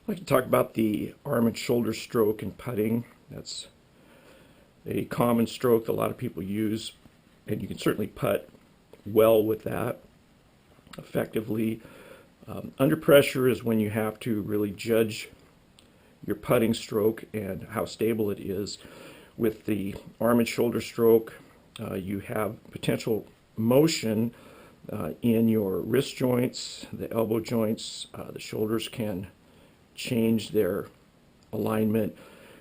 I'd like to talk about the arm and shoulder stroke in putting. That's a common stroke that a lot of people use, and you can certainly putt well with that effectively. Under pressure is when you have to really judge your putting stroke and how stable it is. With the arm and shoulder stroke, you have potential motion in your wrist joints, the elbow joints. The shoulders can change their alignment,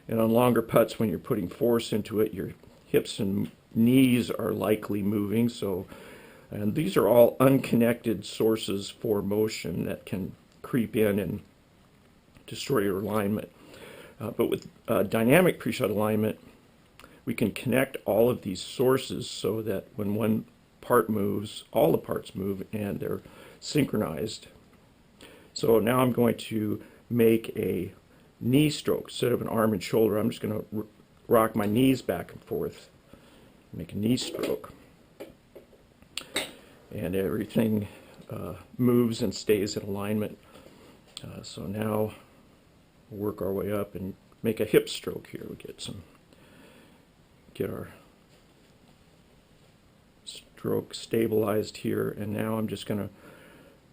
and on longer putts, when you're putting force into it, your hips and knees are likely moving. And these are all unconnected sources for motion that can creep in and destroy your alignment. But with dynamic pre-shot alignment, we can connect all of these sources so that when one part moves, all the parts move and they're synchronized. So now I'm going to make a knee stroke instead of an arm and shoulder. I'm just going to rock my knees back and forth, make a knee stroke, and everything moves and stays in alignment. So now we'll work our way up and make a hip stroke here. We get our stroke stabilized here, and now I'm just going to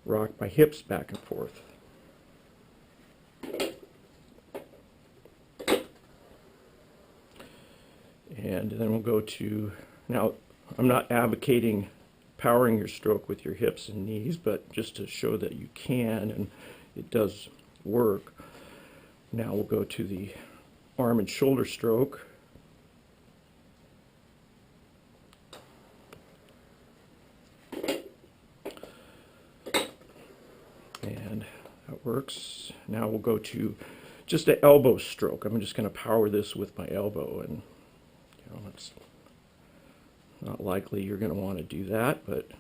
rock my hips back and forth. And then we'll go to, now I'm not advocating powering your stroke with your hips and knees, but just to show that you can, and it does work. Now we'll go to the arm and shoulder stroke. And that works. Now we'll go to just an elbow stroke. I'm just going to power this with my elbow, and it's not likely you're going to want to do that, but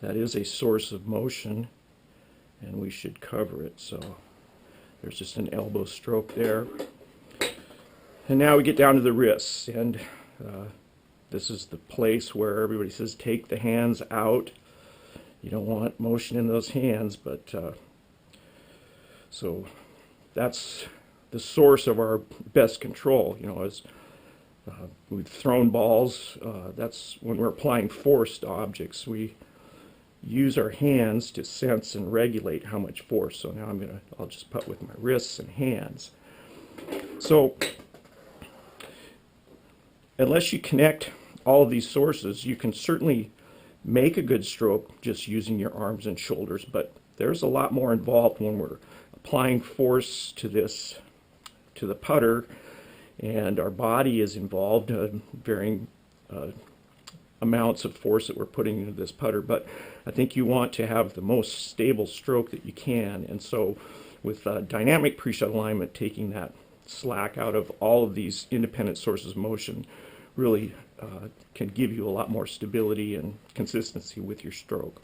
that is a source of motion and we should cover it. So there's just an elbow stroke there. And now we get down to the wrists, and this is the place where everybody says take the hands out. You don't want motion in those hands, but so that's the source of our best control. As we've thrown balls, that's when we're applying force to objects. We use our hands to sense and regulate how much force. So now I'll just putt with my wrists and hands. So unless you connect all of these sources, you can certainly make a good stroke just using your arms and shoulders, but there's a lot more involved when we're applying force to the putter, and our body is involved, varying amounts of force that we're putting into this putter. But I think you want to have the most stable stroke that you can, and so with dynamic pre-shot alignment, taking that slack out of all of these independent sources of motion really can give you a lot more stability and consistency with your stroke.